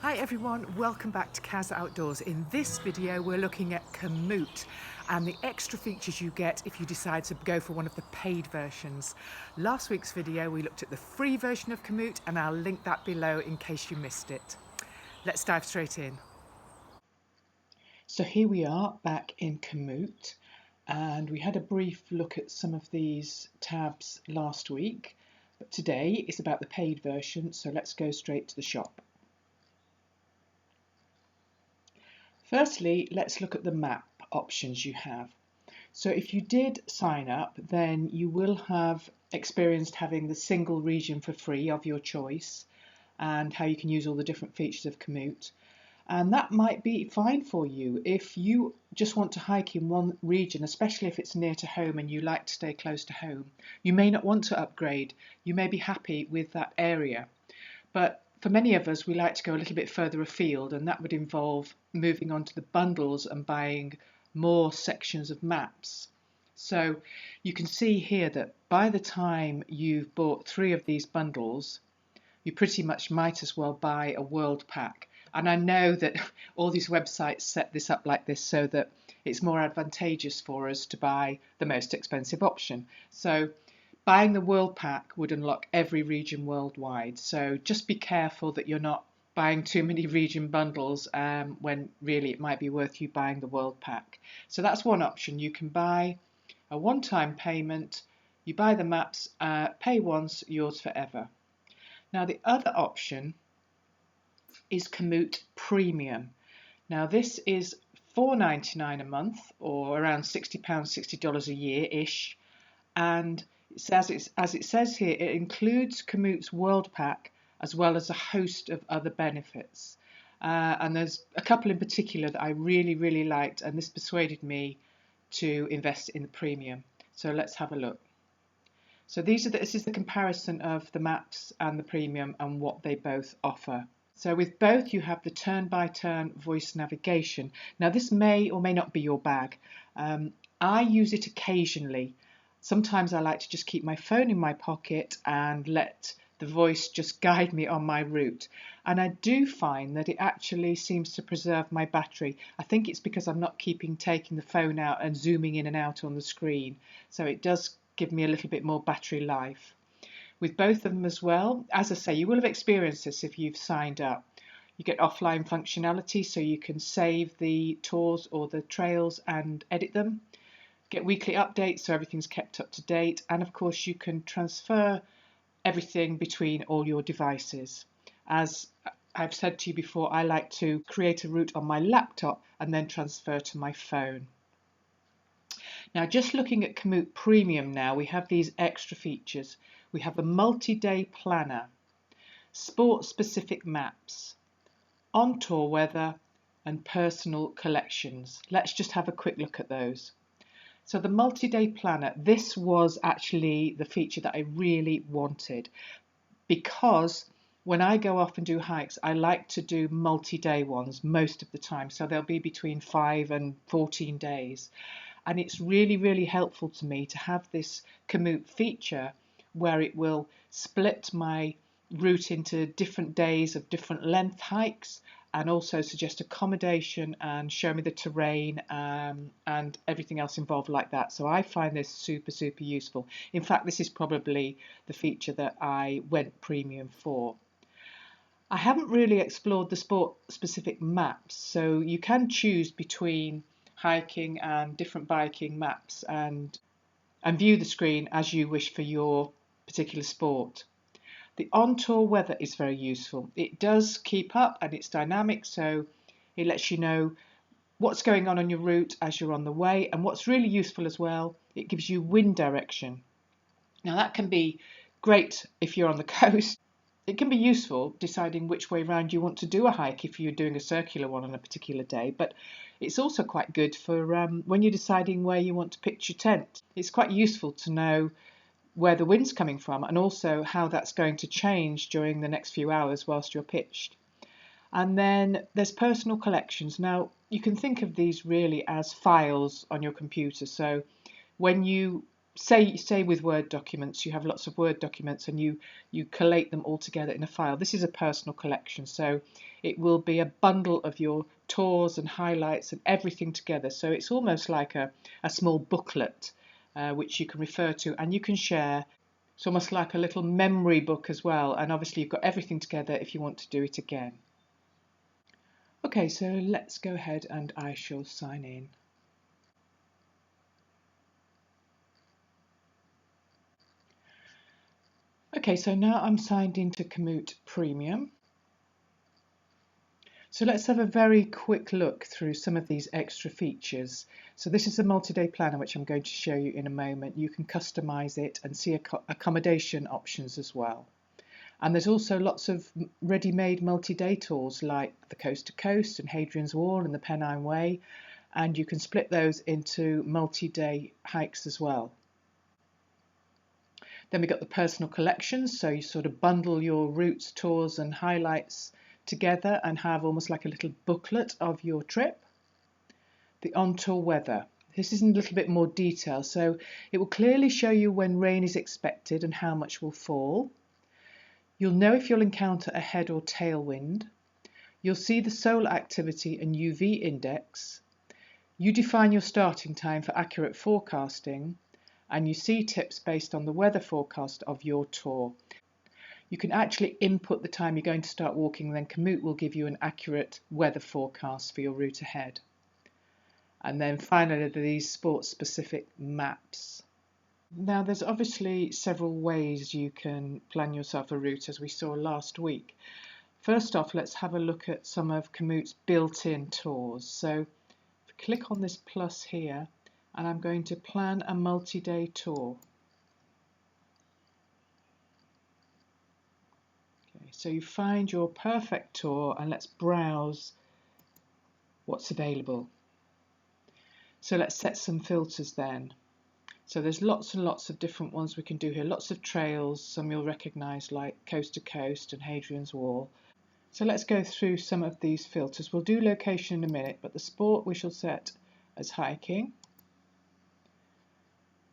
Hi everyone, welcome back to Kaz Outdoors. In this video we're looking at Komoot and the extra features you get if you decide to go for one of the paid versions. Last week's video we looked at the free version of Komoot and I'll link that below in case you missed it. Let's dive straight in. So here we are back in Komoot, and we had a brief look at some of these tabs last week, but today is about the paid version, so let's go straight to the shop. Firstly, let's look at the map options you have. So if you did sign up, then you will have experienced having the single region for free of your choice and how you can use all the different features of Komoot. And that might be fine for you if you just want to hike in one region, especially if it's near to home and you like to stay close to home. You may not want to upgrade. You may be happy with that area. But for many of us, we like to go a little bit further afield, and that would involve moving on to the bundles and buying more sections of maps. So you can see here that by the time you've bought 3 of these bundles, you pretty much might as well buy a world pack. And I know that all these websites set this up like this so that it's more advantageous for us to buy the most expensive option. So buying the world pack would unlock every region worldwide, so just be careful that you're not buying too many region bundles when really it might be worth you buying the world pack. So that's one option. You can buy a one-time payment, you buy the maps, pay once, yours forever. Now the other option is Komoot Premium. Now this is $4.99 a month, or around £60, $60 a year-ish, and as it says here, it includes Komoot's World Pack as well as a host of other benefits. And there's a couple in particular that I really liked, and this persuaded me to invest in the premium. So let's have a look. So this is the comparison of the maps and the premium and what they both offer. So with both you have the turn-by-turn voice navigation. Now this may or may not be your bag. I use it occasionally. Sometimes I like to just keep my phone in my pocket and let the voice just guide me on my route. And I do find that it actually seems to preserve my battery. I think it's because I'm not taking the phone out and zooming in and out on the screen. So it does give me a little bit more battery life. With both of them as well, as I say, you will have experienced this if you've signed up. You get offline functionality, so you can save the tours or the trails and edit them. Get weekly updates so everything's kept up to date, and of course you can transfer everything between all your devices. As I've said to you before, I like to create a route on my laptop and then transfer to my phone. Now just looking at Komoot Premium now, we have these extra features. We have a multi-day planner, sport-specific maps, on-tour weather and personal collections. Let's just have a quick look at those. So the multi-day planner, this was actually the feature that I really wanted, because when I go off and do hikes, I like to do multi-day ones most of the time. So they'll be between 5 and 14 days. And it's really helpful to me to have this Komoot feature where it will split my route into different days of different length hikes, and also suggest accommodation and show me the terrain and everything else involved like that. So I find this super useful. In fact, this is probably the feature that I went premium for. I haven't really explored the sport specific maps, so you can choose between hiking and different biking maps and view the screen as you wish for your particular sport. The on-tour weather is very useful. It does keep up and it's dynamic, so it lets you know what's going on your route as you're on the way. And what's really useful as well, it gives you wind direction. Now that can be great if you're on the coast. It can be useful deciding which way round you want to do a hike if you're doing a circular one on a particular day, but it's also quite good for when you're deciding where you want to pitch your tent. It's quite useful to know where the wind's coming from and also how that's going to change during the next few hours whilst you're pitched. And then there's personal collections. Now you can think of these really as files on your computer. So when you say with Word documents, you have lots of Word documents and you collate them all together in a file. This is a personal collection, so it will be a bundle of your tours and highlights and everything together. So it's almost like a small booklet which you can refer to and you can share. It's almost like a little memory book as well, and obviously you've got everything together if you want to do it again. Okay, so let's go ahead and I shall sign in. Okay, so now I'm signed into Komoot Premium. So let's have a very quick look through some of these extra features. So this is a multi-day planner which I'm going to show you in a moment. You can customize it and see accommodation options as well. And there's also lots of ready-made multi-day tours like the Coast to Coast and Hadrian's Wall and the Pennine Way, and you can split those into multi-day hikes as well. Then we've got the personal collections, so you sort of bundle your routes, tours and highlights together and have almost like a little booklet of your trip. The on-tour weather. This is in a little bit more detail, so it will clearly show you when rain is expected and how much will fall. You'll know if you'll encounter a head or tailwind. You'll see the solar activity and UV index. You define your starting time for accurate forecasting, and you see tips based on the weather forecast of your tour. You can actually input the time you're going to start walking, then Komoot will give you an accurate weather forecast for your route ahead. And then finally, these sport-specific maps. Now, there's obviously several ways you can plan yourself a route, as we saw last week. First off, let's have a look at some of Komoot's built-in tours. So, click on this plus here, and I'm going to plan a multi-day tour. Okay, so you find your perfect tour and let's browse what's available. So let's set some filters then. So there's lots and lots of different ones we can do here, lots of trails, some you'll recognise like Coast to Coast and Hadrian's Wall. So let's go through some of these filters. We'll do location in a minute, but the sport we shall set as hiking.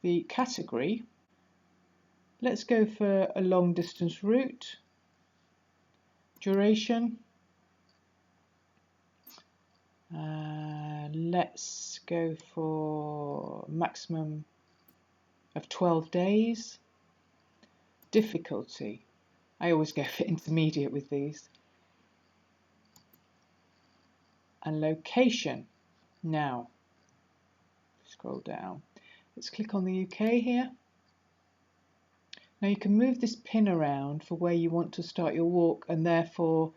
The category, let's go for a long distance route. Duration, let's go for maximum of 12 days. Difficulty, I always go for intermediate with these. And location, now scroll down. Let's click on the UK here. Now you can move this pin around for where you want to start your walk, and therefore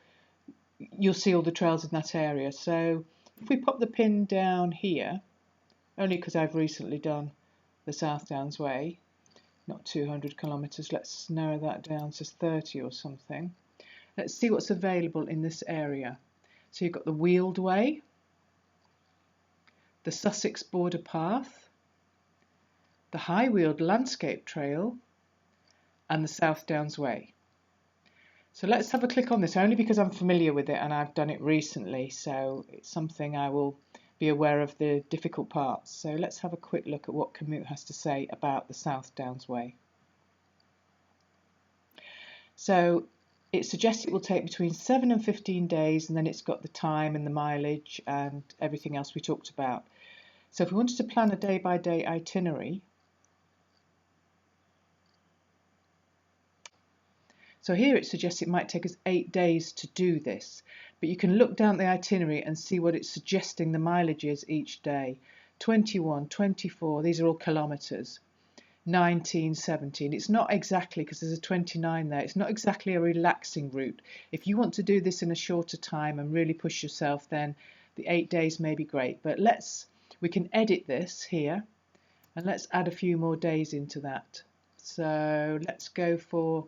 you'll see all the trails in that area. So if we pop the pin down here, only because I've recently done the South Downs Way, not 200 kilometres, let's narrow that down to 30 or something. Let's see what's available in this area. So you've got the Wheeled Way, the Sussex Border Path, the High Wheeled Landscape Trail, and the South Downs Way. So let's have a click on this, only because I'm familiar with it and I've done it recently, so it's something I will be aware of the difficult parts. So let's have a quick look at what Komoot has to say about the South Downs Way. So it suggests it will take between 7 and 15 days, and then it's got the time and the mileage and everything else we talked about. So if we wanted to plan a day-by-day itinerary, so here it suggests it might take us 8 days to do this, but you can look down the itinerary and see what it's suggesting the mileage is each day. 21, 24, these are all kilometres. 19, 17. It's not exactly, because there's a 29 there, it's not exactly a relaxing route. If you want to do this in a shorter time and really push yourself, then the 8 days may be great. But we can edit this here and let's add a few more days into that. So let's go for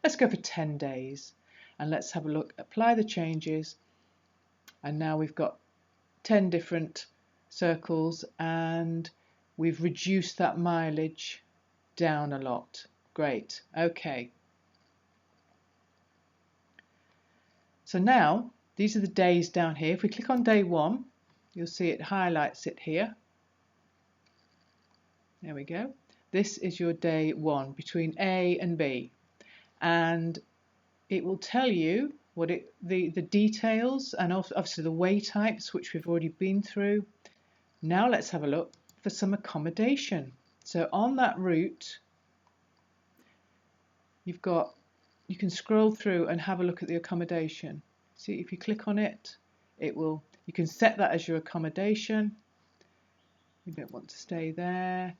10 days and let's have a look, apply the changes, and now we've got 10 different circles and we've reduced that mileage down a lot. Great, okay. So now these are the days down here. If we click on day 1, you'll see it highlights it here. There we go. This is your day 1 between A and B, and it will tell you what the details and obviously the way types, which we've already been through. Now let's have a look for some accommodation. So on that route, you can scroll through and have a look at the accommodation. See, if you click on it, you can set that as your accommodation. You don't want to stay there.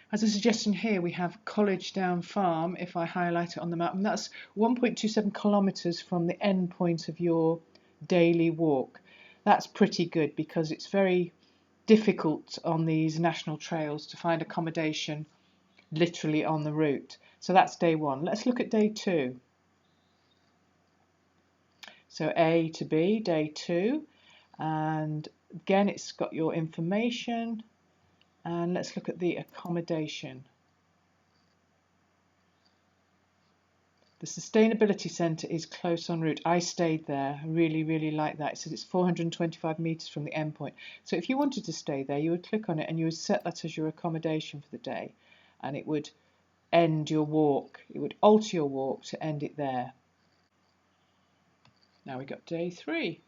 As a suggestion here, we have College Down Farm, if I highlight it on the map, and that's 1.27 kilometres from the end point of your daily walk. That's pretty good because it's very difficult on these national trails to find accommodation literally on the route. So that's day 1. Let's look at day 2. So A to B, day 2, and again it's got your information, and let's look at the accommodation. The Sustainability Centre is close en route. I stayed there. I really like that. It says it's 425 metres from the end point. So if you wanted to stay there, you would click on it and you would set that as your accommodation for the day, and it would end your walk. It would alter your walk to end it there. Now we got day 3.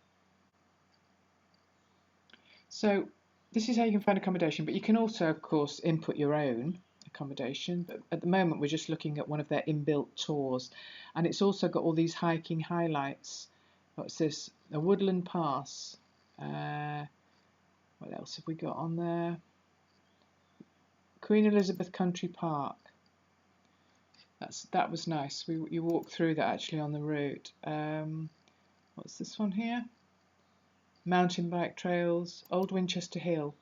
So this is how you can find accommodation, but you can also, of course, input your own accommodation. But at the moment, we're just looking at one of their inbuilt tours, and it's also got all these hiking highlights. What's this? A woodland pass. What else have we got on there? Queen Elizabeth Country Park. That was nice. You walk through that actually on the route. What's this one here? Mountain bike trails, Old Winchester Hill.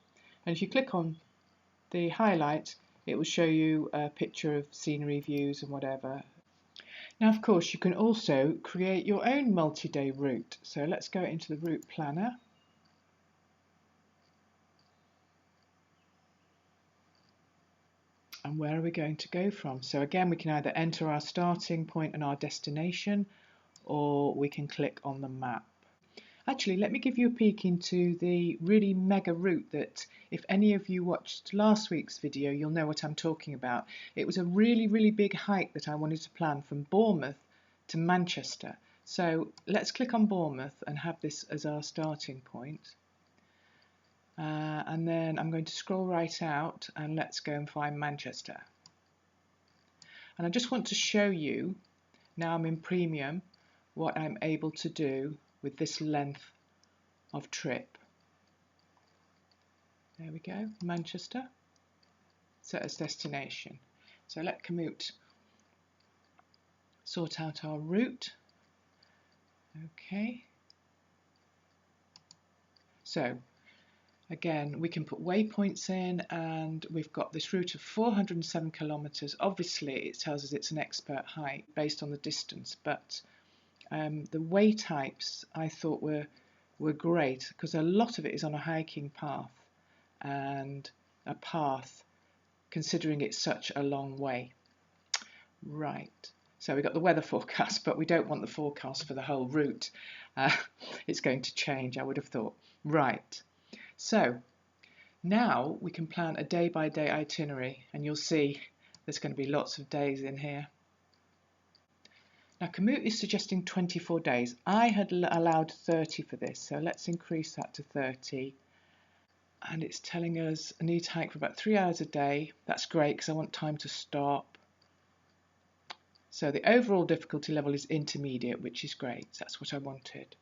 And if you click on the highlight, it will show you a picture of scenery views and whatever. Now, of course, you can also create your own multi-day route. So let's go into the route planner. And where are we going to go from? So again, we can either enter our starting point and our destination, or we can click on the map. Actually, let me give you a peek into the really mega route that, if any of you watched last week's video, you'll know what I'm talking about. It was a really big hike that I wanted to plan from Bournemouth to Manchester. So let's click on Bournemouth and have this as our starting point. And then I'm going to scroll right out and let's go and find Manchester. And I just want to show you, now I'm in premium, what I'm able to do with this length of trip. There we go, Manchester, set as destination. So let Komoot sort out our route. Okay. So again, we can put waypoints in, and we've got this route of 407 kilometres. Obviously, it tells us it's an expert hike based on the distance, but the way types I thought were great because a lot of it is on a hiking path and a path, considering it's such a long way. Right, so we got the weather forecast, but we don't want the forecast for the whole route. It's going to change, I would have thought. Right, so now we can plan a day-by-day itinerary, and you'll see there's going to be lots of days in here. Now Komoot is suggesting 24 days. I had allowed 30 for this, so let's increase that to 30. And it's telling us I need to hike for about 3 hours a day. That's great because I want time to stop. So the overall difficulty level is intermediate, which is great. That's what I wanted.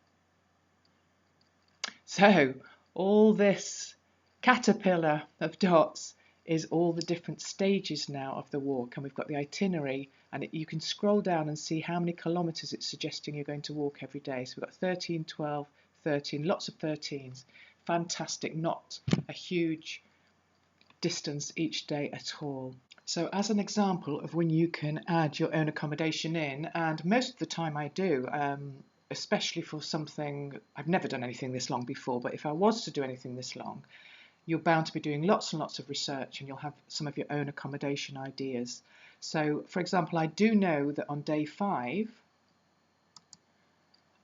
So all this caterpillar of dots is all the different stages now of the walk, and we've got the itinerary, and you can scroll down and see how many kilometres it's suggesting you're going to walk every day. So we've got 13, 12, 13, lots of 13s. Fantastic, not a huge distance each day at all. So as an example of when you can add your own accommodation in, and most of the time I do, especially for something, I've never done anything this long before, but if I was to do anything this long, you're bound to be doing lots and lots of research, and you'll have some of your own accommodation ideas. So, for example, I do know that on day 5,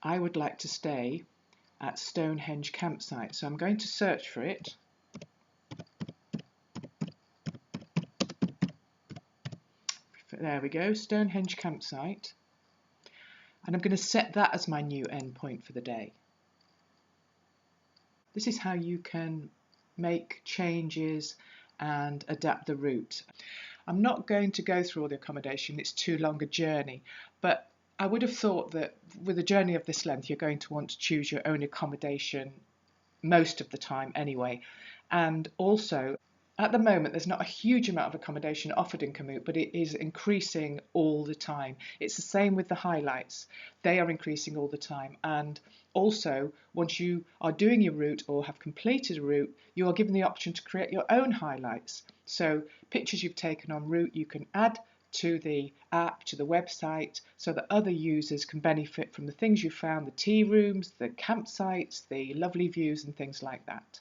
I would like to stay at Stonehenge campsite. So I'm going to search for it. There we go, Stonehenge campsite. And I'm going to set that as my new endpoint for the day. This is how you can make changes and adapt the route. I'm not going to go through all the accommodation, it's too long a journey, but I would have thought that with a journey of this length, you're going to want to choose your own accommodation most of the time anyway. And also, at the moment, there's not a huge amount of accommodation offered in Komoot, but it is increasing all the time. It's the same with the highlights. They are increasing all the time. And also, once you are doing your route or have completed a route, you are given the option to create your own highlights. So pictures you've taken en route, you can add to the app, to the website, so that other users can benefit from the things you found, the tea rooms, the campsites, the lovely views and things like that.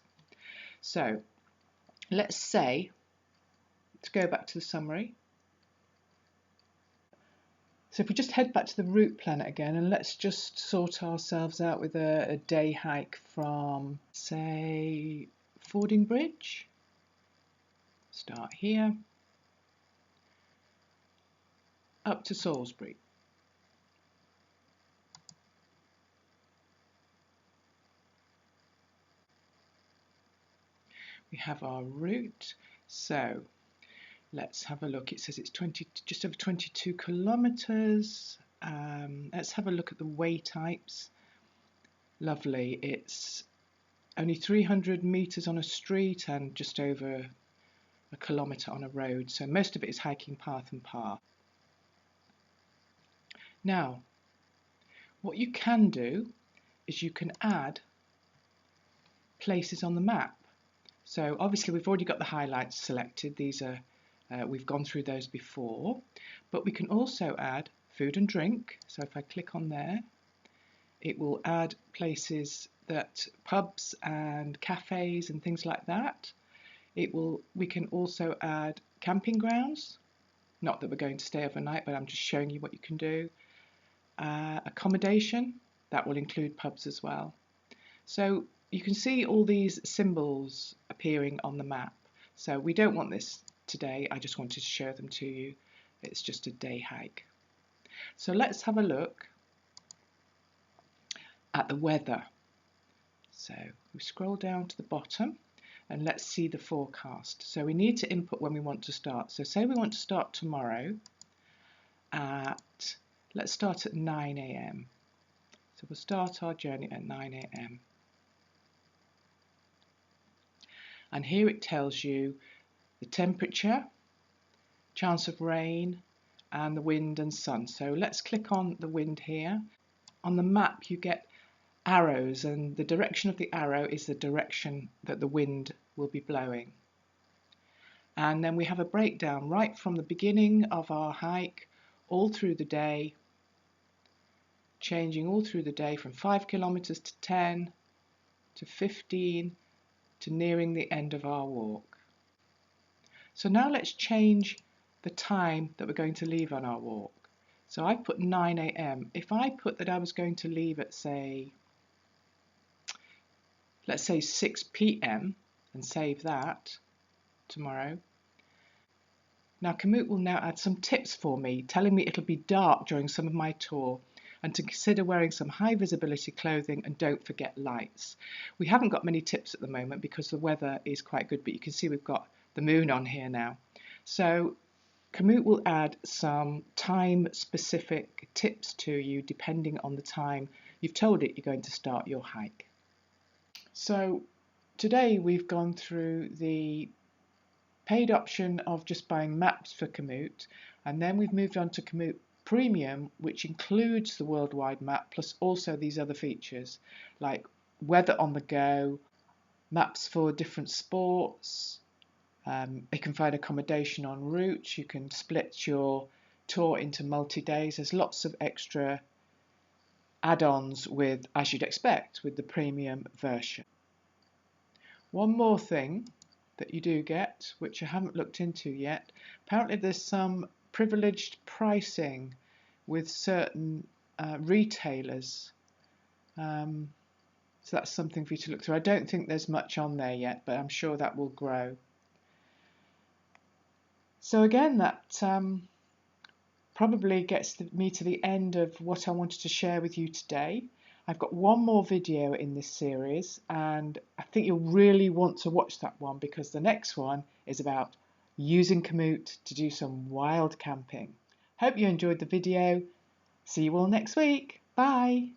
So let's say, let's go back to the summary. So if we just head back to the route planner again, and let's just sort ourselves out with a day hike from, say, Fording Bridge. Start here, up to Salisbury. We have our route. So let's have a look. It says it's just over 22 kilometres. Let's have a look at the way types. Lovely. It's only 300 metres on a street and just over a kilometre on a road. So most of it is hiking path and path. Now, what you can do is you can add places on the map. So obviously we've already got the highlights selected. These are we've gone through those before, but we can also add food and drink. So if I click on there, it will add places that pubs and cafes and things like that. We can also add camping grounds. Not that we're going to stay overnight, but I'm just showing you what you can do. Accommodation, that will include pubs as well. So you can see all these symbols appearing on the map. So we don't want this today, I just wanted to show them to you. It's just a day hike. So let's have a look at the weather. So we scroll down to the bottom and let's see the forecast. So we need to input when we want to start. So say we want to start tomorrow at, let's start at 9 AM. So we'll start our journey at 9 AM. And here it tells you the temperature, chance of rain, and the wind and sun. So let's click on the wind here. On the map you get arrows, and the direction of the arrow is the direction that the wind will be blowing. And then we have a breakdown right from the beginning of our hike all through the day, changing all through the day from 5 kilometers to 10 to 15 to nearing the end of our walk. So now let's change the time that we're going to leave on our walk. So I put 9 AM. If I put that I was going to leave at, say, let's say 6 PM and save that tomorrow. Now Komoot will now add some tips for me, telling me it'll be dark during some of my tour and to consider wearing some high visibility clothing and don't forget lights. We haven't got many tips at the moment because the weather is quite good, but you can see we've got the moon on here now. So Komoot will add some time-specific tips to you depending on the time you've told it you're going to start your hike. So today we've gone through the paid option of just buying maps for Komoot, and then we've moved on to Komoot Premium, which includes the worldwide map plus also these other features like weather on the go, maps for different sports. You can find accommodation en route. You can split your tour into multi-days. There's lots of extra add-ons with, as you'd expect, with the premium version. One more thing that you do get, which I haven't looked into yet, apparently there's some privileged pricing with certain retailers. So that's something for you to look through. I don't think there's much on there yet, but I'm sure that will grow. So again, that probably gets me to the end of what I wanted to share with you today. I've got one more video in this series, and I think you'll really want to watch that one because the next one is about using Komoot to do some wild camping. Hope you enjoyed the video. See you all next week. Bye.